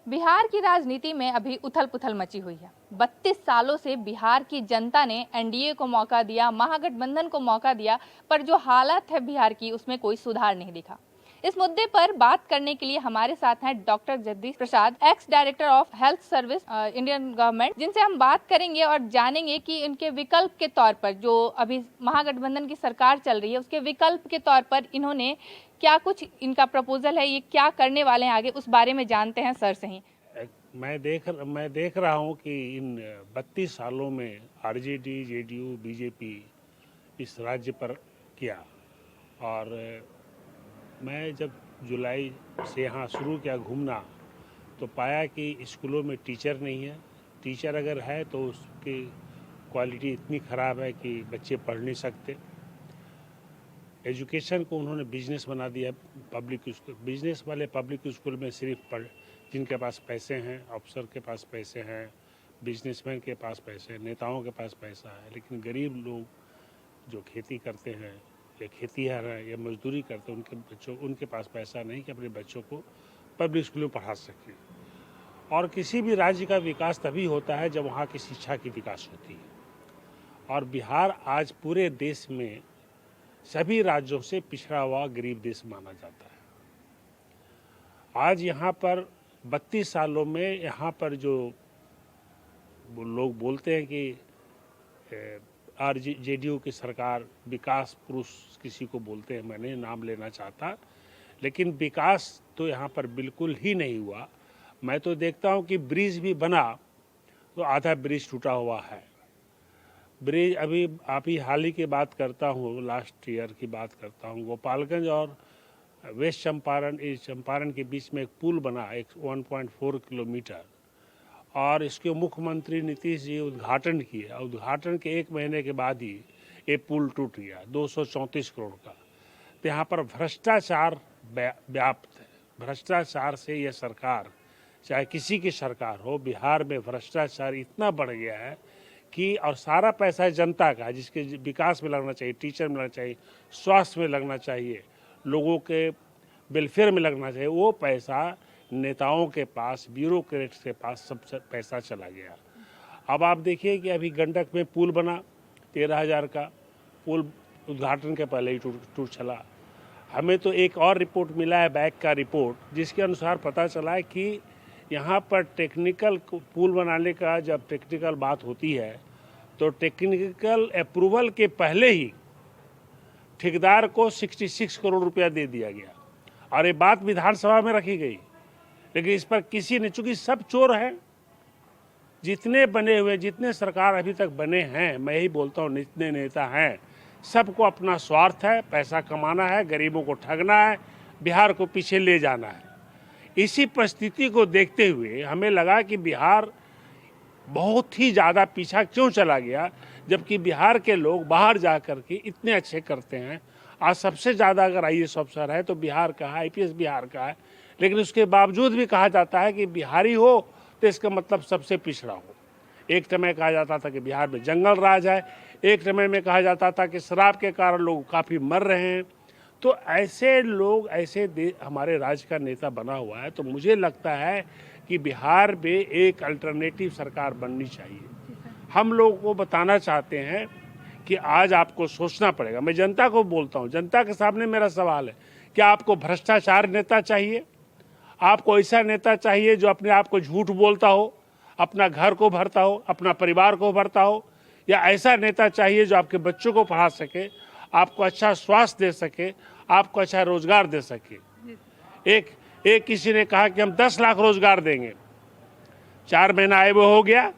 बिहार की राजनीति में अभी उथल पुथल मची हुई है। 32 सालों से बिहार की जनता ने एनडीए को मौका दिया, महागठबंधन को मौका दिया, पर जो हालत है बिहार की उसमें कोई सुधार नहीं दिखा। इस मुद्दे पर बात करने के लिए हमारे साथ हैं doctor Jagdish Prasad, ex director of health service Indian government, जिनसे हम बात करेंगे और जानेंगे कि इनके विकल्प के तौर पर जो अभी महागठबंधन की सरकार चल रही है उसके विकल्प के तौर पर इन्होंने क्या कुछ इनका प्रपोजल है, ये क्या करने वाले हैं आगे, उस बारे में जानते हैं सर से ही। मैं देख रहा हूं कि इन 32 सालों में आरजेडी, जेडीयू, बीजेपी इस राज्य पर किया। और मैं जब जुलाई से यहाँ शुरू किया घूमना तो पाया कि स्कूलों में टीचर नहीं है। टीचर अगर है तो उसकी क्वालिटी इतनी ख़राब है कि बच्चे पढ़ नहीं सकते। एजुकेशन को उन्होंने बिजनेस बना दिया। पब्लिक स्कूल, बिजनेस वाले पब्लिक स्कूल में सिर्फ जिनके पास पैसे हैं, अफसर के पास पैसे हैं, बिजनेसमैन के पास पैसे हैं, नेताओं के पास पैसा है, लेकिन गरीब लोग जो खेती करते हैं या खेतीहर हैं या मजदूरी करते हैं उनके पास पैसा नहीं कि अपने बच्चों को पब्लिक स्कूल में पढ़ा सकें। और किसी भी राज्य का विकास तभी होता है जब वहाँ की शिक्षा की विकास होती है। और बिहार आज पूरे देश में सभी राज्यों से पिछड़ा हुआ गरीब देश माना जाता है। आज यहाँ पर 32 सालों में यहाँ पर जो लोग बोलते हैं कि जेडीयू की सरकार विकास पुरुष किसी को बोलते हैं, मैं नहीं नाम लेना चाहता, लेकिन विकास तो यहाँ पर बिल्कुल ही नहीं हुआ। मैं तो देखता हूँ कि ब्रिज भी बना तो आधा ब्रिज टूटा हुआ है। ब्रिज अभी हाल ही की बात करता हूँ, लास्ट ईयर की बात करता हूँ, गोपालगंज और वेस्ट चंपारण के बीच में एक पुल बना 1.4 किलोमीटर, और इसके मुख्यमंत्री नीतीश जी उद्घाटन किए। उद्घाटन के 1 महीने के बाद ही ये पुल टूट गया, 234 करोड़ का। तो यहाँ पर भ्रष्टाचार व्याप्त है। भ्रष्टाचार से यह सरकार, चाहे किसी की सरकार हो, बिहार में भ्रष्टाचार इतना बढ़ गया है कि, और सारा पैसा जनता का है, जिसके विकास में लगना चाहिए, टीचर में लगना चाहिए, स्वास्थ्य में लगना चाहिए, लोगों के वेलफेयर में लगना चाहिए, वो पैसा नेताओं के पास, ब्यूरोक्रेट्स के पास सब पैसा चला गया। अब आप देखिए कि अभी गंडक में पुल बना, 13,000 का पुल उद्घाटन के पहले ही टूट चला। हमें तो एक और रिपोर्ट मिला है, बैंक का रिपोर्ट, जिसके अनुसार पता चला है कि यहाँ पर टेक्निकल पुल बनाने का जब टेक्निकल बात होती है तो टेक्निकल अप्रूवल के पहले ही ठेकेदार को 66 करोड़ रुपया दे दिया गया। और ये बात विधानसभा में रखी गई, लेकिन इस पर किसी ने, चूंकि सब चोर हैं, जितने बने हुए, जितने सरकार अभी तक बने हैं, मैं ही बोलता हूँ जितने नेता हैं, सबको अपना स्वार्थ है, पैसा कमाना है, गरीबों को ठगना है, बिहार को पीछे ले जाना है। इसी परिस्थिति को देखते हुए हमें लगा कि बिहार बहुत ही ज़्यादा पीछा क्यों चला गया, जबकि बिहार के लोग बाहर जा कर के इतने अच्छे करते हैं। आज सबसे ज़्यादा अगर आईएएस अफसर है तो बिहार का है, आईपीएस बिहार का है, लेकिन उसके बावजूद भी कहा जाता है कि बिहारी हो तो इसका मतलब सबसे पिछड़ा हो। एक समय कहा जाता था कि बिहार में जंगल राज है, एक समय में कहा जाता था कि शराब के कारण लोग काफ़ी मर रहे हैं। तो ऐसे लोग, ऐसे हमारे राज्य का नेता बना हुआ है, तो मुझे लगता है कि बिहार में एक अल्टरनेटिव सरकार बननी चाहिए। हम लोगों को बताना चाहते हैं कि आज आपको सोचना पड़ेगा। मैं जनता को बोलता हूँ, जनता के सामने मेरा सवाल है, क्या आपको भ्रष्टाचार नेता चाहिए? आपको ऐसा नेता चाहिए जो अपने आप को झूठ बोलता हो, अपना घर को भरता हो, अपना परिवार को भरता हो, या ऐसा नेता चाहिए जो आपके बच्चों को पढ़ा सके, आपको अच्छा स्वास्थ्य दे सके, आपको अच्छा रोजगार दे सके? एक किसी ने कहा कि हम 10 लाख रोजगार देंगे। 4 महीना आए वो हो गया,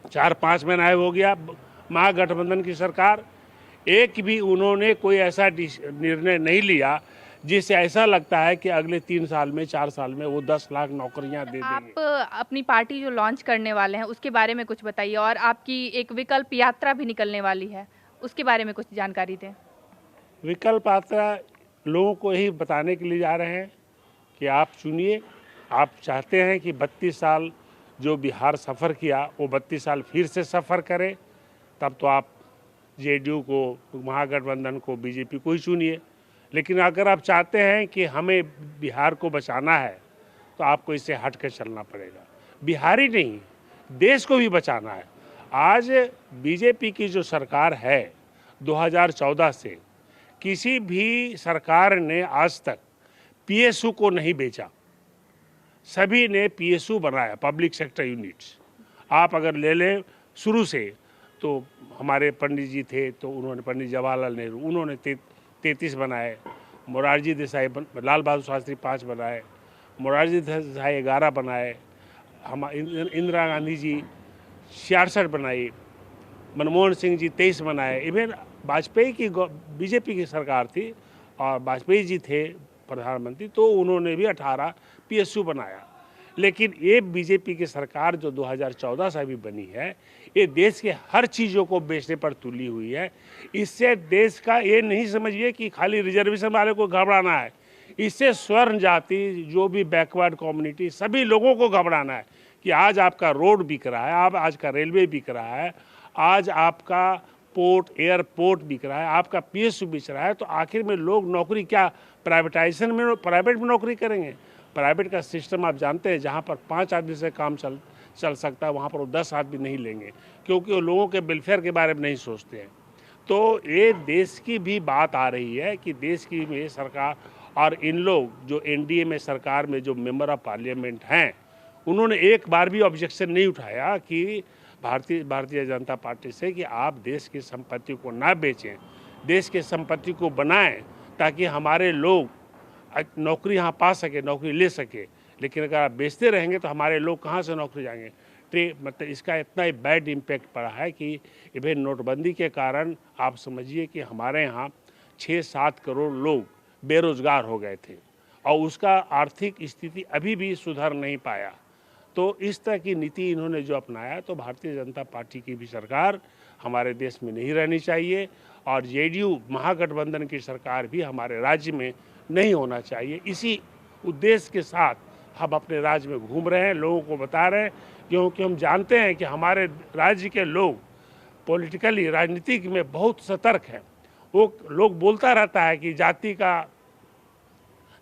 4-5 महीना आए हो गया महागठबंधन की सरकार, एक भी उन्होंने कोई ऐसा निर्णय नहीं लिया जिससे ऐसा लगता है कि अगले 3 साल में, 4 साल में वो 10 लाख नौकरियां दे देंगे। आप अपनी पार्टी जो लॉन्च करने वाले हैं उसके बारे में कुछ बताइए, और आपकी एक विकल्प यात्रा भी निकलने वाली है, उसके बारे में कुछ जानकारी दें। विकल्प यात्रा लोगों को ही बताने के लिए जा रहे हैं कि आप चुनिए। आप चाहते हैं कि 32 साल जो बिहार सफ़र किया वो 32 साल फिर से सफ़र करे, तब तो आप जेडीयू को, महागठबंधन को, बीजेपी को ही चुनिए। लेकिन अगर आप चाहते हैं कि हमें बिहार को बचाना है तो आपको इससे हट कर चलना पड़ेगा। बिहारी नहीं, देश को भी बचाना है। आज बीजेपी की जो सरकार है 2014 से, किसी भी सरकार ने आज तक पीएसयू को नहीं बेचा, सभी ने पीएसयू बनाया, पब्लिक सेक्टर यूनिट्स। आप अगर ले लें शुरू से, तो हमारे पंडित जी थे तो उन्होंने, पंडित जवाहरलाल नेहरू, उन्होंने 33 बनाए, मोरारजी देसाई, लाल बहादुर शास्त्री 5 बनाए, मोरारजी देसाई 11 बनाए, हम इंदिरा गांधी जी 66 बनाई, मनमोहन सिंह जी 23 बनाए। इवन वाजपेयी की बीजेपी की सरकार थी और वाजपेयी जी थे प्रधानमंत्री, तो उन्होंने भी 18 पीएसयू बनाया। लेकिन ये बीजेपी की सरकार जो 2014 से भी बनी है, ये देश के हर चीज़ों को बेचने पर तुली हुई है। इससे देश का ये नहीं समझिए कि खाली रिजर्वेशन वाले को घबराना है, इससे स्वर्ण जाति, जो भी बैकवर्ड कम्युनिटी, सभी लोगों को घबराना है कि आज आपका रोड बिक रहा है, आज का रेलवे बिक रहा है, आज आपका पोर्ट, एयरपोर्ट बिक रहा है, आपका पीएसयू बिक रहा है, तो आखिर में लोग नौकरी क्या प्राइवेटाइजेशन में, प्राइवेट में नौकरी करेंगे? प्राइवेट का सिस्टम आप जानते हैं, जहाँ पर 5 आदमी से काम चल सकता है, वहाँ पर वो 10 आदमी नहीं लेंगे, क्योंकि वो लोगों के वेलफेयर के बारे में नहीं सोचते हैं। तो ये देश की भी बात आ रही है कि देश की में सरकार और इन लोग जो एनडीए में सरकार में जो मेंबर ऑफ पार्लियामेंट हैं, उन्होंने एक बार भी ऑब्जेक्शन नहीं उठाया कि भारतीय जनता पार्टी से कि आप देश की संपत्ति को ना बेचें, देश की संपत्ति को बनाएं, ताकि हमारे लोग नौकरी यहाँ पा सके, नौकरी ले सके। लेकिन अगर आप बेचते रहेंगे तो हमारे लोग कहाँ से नौकरी जाएंगे? मतलब इसका इतना ही बैड इम्पैक्ट पड़ा है कि इवन नोटबंदी के कारण आप समझिए कि हमारे यहाँ 6-7 करोड़ लोग बेरोजगार हो गए थे और उसका आर्थिक स्थिति अभी भी सुधर नहीं पाया। तो इस तरह की नीति इन्होंने जो अपनाया, तो भारतीय जनता पार्टी की भी सरकार हमारे देश में नहीं रहनी चाहिए और जेडीयू महागठबंधन की सरकार भी हमारे राज्य में नहीं होना चाहिए। इसी उद्देश्य के साथ हम अपने राज्य में घूम रहे हैं, लोगों को बता रहे हैं, क्योंकि हम जानते हैं कि हमारे राज्य के लोग पॉलिटिकली, राजनीतिक में बहुत सतर्क हैं। वो लोग बोलता रहता है कि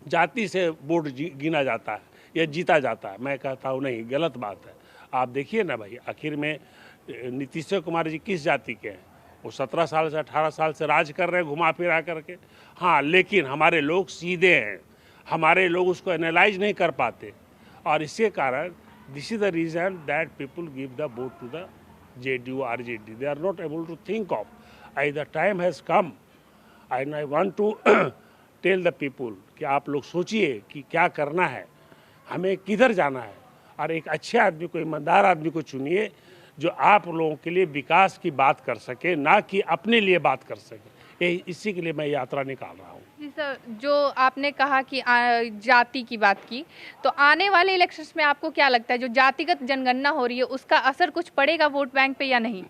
जाति से वोट गिना जाता है या जीता जाता है। मैं कहता हूँ नहीं, गलत बात है। आप देखिए ना भाई, आखिर में नीतीश कुमार जी किस जाति के हैं? वो 17 साल से 18 साल से राज कर रहे हैं, घुमा फिरा करके। हाँ, लेकिन हमारे लोग सीधे हैं, हमारे लोग उसको एनालाइज नहीं कर पाते और इसके कारण this is the reason that people give the vote to the JDU और RJD. They are not able to think of the time has come and I want to tell the people कि आप लोग सोचिए कि क्या करना है, हमें किधर जाना है और एक अच्छे आदमी को, ईमानदार आदमी को चुनिए जो आप लोगों के लिए विकास की बात कर सके, ना कि अपने लिए बात कर सके। इसी के लिए मैं यात्रा निकाल रहा हूँ। जी सर, जो आपने कहा कि जाति की बात की, तो आने वाले इलेक्शंस में आपको क्या लगता है जो जातिगत जनगणना हो रही है उसका असर कुछ पड़ेगा वोट बैंक पे या नहीं?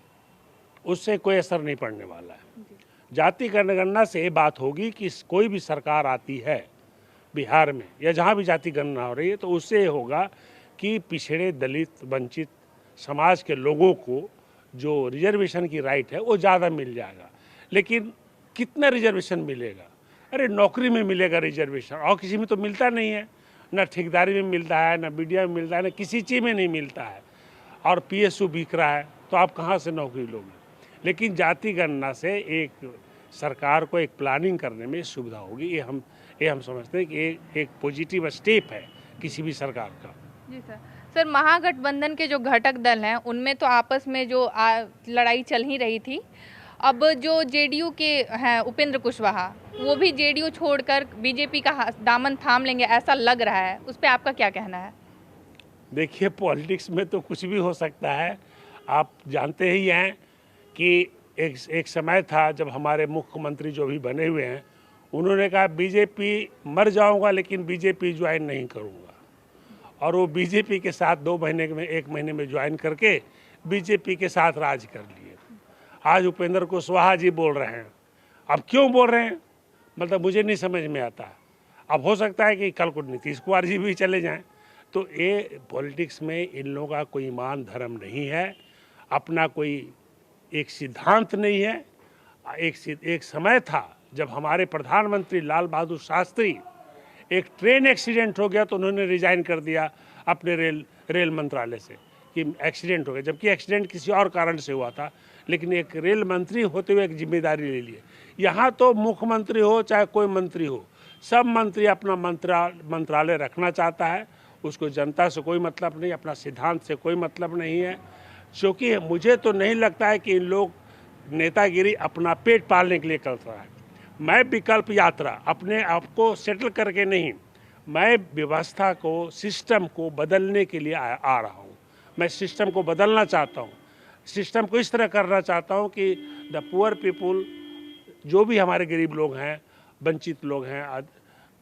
उससे कोई असर नहीं पड़ने वाला है। जाति जनगणना से ये बात होगी कि कोई भी सरकार आती है बिहार में या जहाँ भी जाति गणना हो रही है, तो उससे ये होगा कि पिछड़े, दलित, वंचित समाज के लोगों को जो रिजर्वेशन की राइट है वो ज़्यादा मिल जाएगा। लेकिन कितना रिजर्वेशन मिलेगा? अरे नौकरी में मिलेगा रिजर्वेशन, और किसी में तो मिलता नहीं है, ना ठेकेदारी में मिलता है, ना मीडिया में मिलता है, ना किसी चीज़ में नहीं मिलता है, और पीएसयू बिक रहा है, तो आप कहाँ से नौकरी लोगे? लेकिन जाति गणना से एक सरकार को एक प्लानिंग करने में सुविधा होगी। ये हम समझते हैं कि एक पॉजिटिव स्टेप है किसी भी सरकार का। जी सर। सर, महागठबंधन के जो घटक दल हैं उनमें तो आपस में जो लड़ाई चल ही रही थी। अब जो जेडीयू के हैं उपेंद्र कुशवाहा, वो भी जेडीयू छोड़कर बीजेपी का दामन थाम लेंगे ऐसा लग रहा है, उस पर आपका क्या कहना है? देखिए, पॉलिटिक्स में तो कुछ भी हो सकता है। आप जानते ही हैं कि एक समय था जब हमारे मुख्यमंत्री जो भी बने हुए हैं, उन्होंने कहा बीजेपी मर जाऊंगा लेकिन बीजेपी ज्वाइन नहीं करूंगा, और वो बीजेपी के साथ 2 महीने में, 1 महीने में ज्वाइन करके बीजेपी के साथ राज कर लिए। आज उपेंद्र कुशवाहा जी बोल रहे हैं। अब क्यों बोल रहे हैं, मतलब मुझे नहीं समझ में आता। अब हो सकता है कि कल को नीतीश कुमार जी भी चले जाएं। तो ये पॉलिटिक्स में इन लोगों का कोई ईमान धर्म नहीं है, अपना कोई एक सिद्धांत नहीं है। एक समय था जब हमारे प्रधानमंत्री लाल बहादुर शास्त्री एक ट्रेन एक्सीडेंट हो गया तो उन्होंने रिजाइन कर दिया अपने रेल मंत्रालय से कि एक्सीडेंट हो गया, जबकि एक्सीडेंट किसी और कारण से हुआ था, लेकिन एक रेल मंत्री होते हुए एक जिम्मेदारी ले लिए। यहाँ तो मुख्यमंत्री हो चाहे कोई मंत्री हो, सब मंत्री अपना मंत्रालय रखना चाहता है, उसको जनता से कोई मतलब नहीं, अपना सिद्धांत से कोई मतलब नहीं है। क्योंकि मुझे तो नहीं लगता है कि इन लोग नेतागिरी अपना पेट पालने के लिए कर रहा है। मैं विकल्प यात्रा अपने आप को सेटल करके नहीं, मैं व्यवस्था को, सिस्टम को बदलने के लिए आ रहा हूँ। मैं सिस्टम को बदलना चाहता हूँ, सिस्टम को इस तरह करना चाहता हूँ कि द पुअर पीपुल, जो भी हमारे गरीब लोग हैं, वंचित लोग हैं,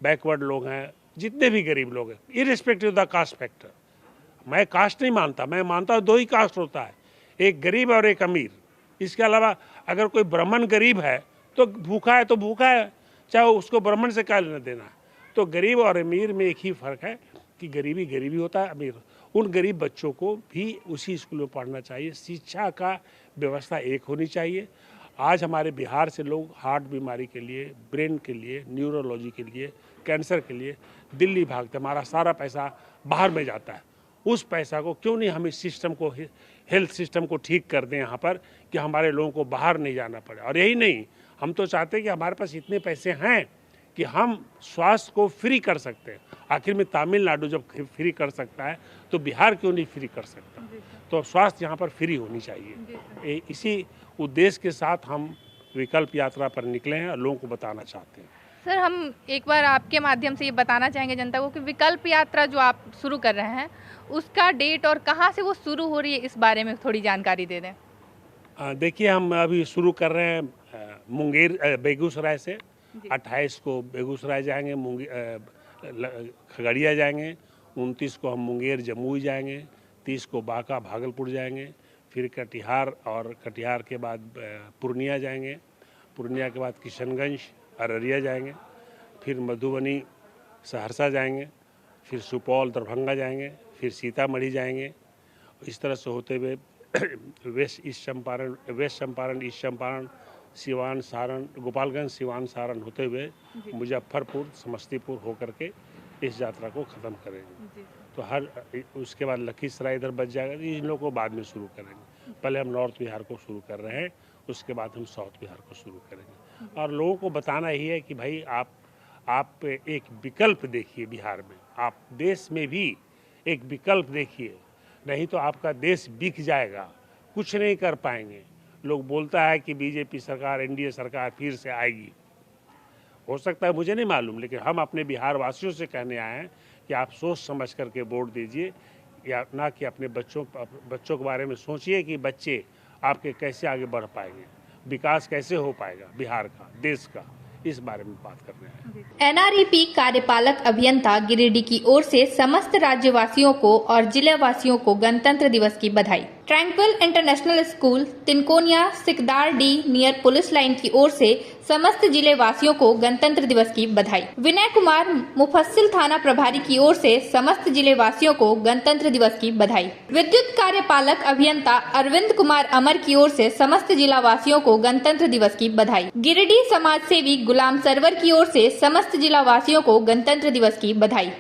बैकवर्ड लोग हैं, जितने भी गरीब लोग हैं, irrespective of the caste factor, मैं कास्ट नहीं मानता, मैं मानता हूँ दो ही कास्ट होता है, एक गरीब और एक अमीर। इसके अलावा अगर कोई ब्राह्मण गरीब है तो भूखा है तो भूखा है, चाहे उसको ब्राह्मण से क्या लेना देना है। तो गरीब और अमीर में एक ही फ़र्क है कि गरीबी गरीबी होता है, अमीर। उन गरीब बच्चों को भी उसी स्कूल में पढ़ना चाहिए। शिक्षा का व्यवस्था एक होनी चाहिए। आज हमारे बिहार से लोग हार्ट बीमारी के लिए, ब्रेन के लिए, न्यूरोलॉजी के लिए, कैंसर के लिए दिल्ली भागते, हमारा सारा पैसा बाहर में जाता है। उस पैसा को क्यों नहीं हम इस सिस्टम को, हेल्थ सिस्टम को ठीक कर दें यहाँ पर, कि हमारे लोगों को बाहर नहीं जाना पड़े। और यही नहीं, हम तो चाहते हैं कि हमारे पास इतने पैसे हैं कि हम स्वास्थ्य को फ्री कर सकते हैं। आखिर में तमिलनाडु जब फ्री कर सकता है तो बिहार क्यों नहीं फ्री कर सकता। तो स्वास्थ्य यहाँ पर फ्री होनी चाहिए। इसी उद्देश्य के साथ हम विकल्प यात्रा पर निकले हैं और लोगों को बताना चाहते हैं। सर, हम एक बार आपके माध्यम से ये बताना चाहेंगे जनता को कि विकल्प यात्रा जो आप शुरू कर रहे हैं, उसका डेट और कहाँ से वो शुरू हो रही है, इस बारे में थोड़ी जानकारी दे दें। देखिए, हम अभी शुरू कर रहे हैं मुंगेर, बेगूसराय से। 28 को बेगूसराय जाएंगे, खगड़िया जाएंगे, 29 को हम मुंगेर जमुई जाएंगे, 30 को बांका भागलपुर जाएंगे, फिर कटिहार, और कटिहार के बाद पूर्णिया जाएंगे, पूर्णिया के बाद किशनगंज, अररिया जाएंगे, फिर मधुबनी, सहरसा जाएंगे, फिर सुपौल, दरभंगा जाएंगे, फिर सीतामढ़ी जाएंगे। इस तरह से होते हुए वेस्ट चंपारण, ईस्ट चंपारण, सिवान, सारण, गोपालगंज, सिवान, सारण होते हुए मुजफ्फरपुर, समस्तीपुर होकर के इस यात्रा को ख़त्म करेंगे। तो उसके बाद लखीसराय इधर बच जाएगा। इन लोगों को बाद में शुरू करेंगे। पहले हम नॉर्थ बिहार को शुरू कर रहे हैं, उसके बाद हम साउथ बिहार को शुरू करेंगे। और लोगों को बताना ही है कि भाई आप एक विकल्प देखिए बिहार में, आप देश में भी एक विकल्प देखिए, नहीं तो आपका देश बिक जाएगा, कुछ नहीं कर पाएंगे। लोग बोलता है कि बीजेपी सरकार, एनडीए सरकार फिर से आएगी, हो सकता है, मुझे नहीं मालूम, लेकिन हम अपने बिहार वासियों से कहने आए हैं कि आप सोच समझ करके वोट दीजिए, या ना कि अपने बच्चों के बारे में सोचिए कि बच्चे आपके कैसे आगे बढ़ पाएंगे, विकास कैसे हो पाएगा बिहार का, देश का। इस बारे में बात कर रहे हैं। एनआरईपी कार्यपालक अभियंता गिरिडीह की ओर से समस्त राज्यवासियों को और जिलावासियों को गणतंत्र दिवस की बधाई। ट्रैंक्विल इंटरनेशनल स्कूल, तिनकोनिया, सिकदार डी नियर पुलिस लाइन की ओर से समस्त जिले वासियों को गणतंत्र दिवस की बधाई। विनय कुमार, मुफस्सिल थाना प्रभारी की ओर से समस्त जिले वासियों को गणतंत्र दिवस की बधाई। विद्युत कार्यपालक अभियंता अरविंद कुमार अमर की ओर से समस्त जिला वासियों को गणतंत्र दिवस की बधाई। गिरिडीह समाज सेवी गुलाम सरवर की ओर से समस्त जिला वासियों को गणतंत्र दिवस की बधाई।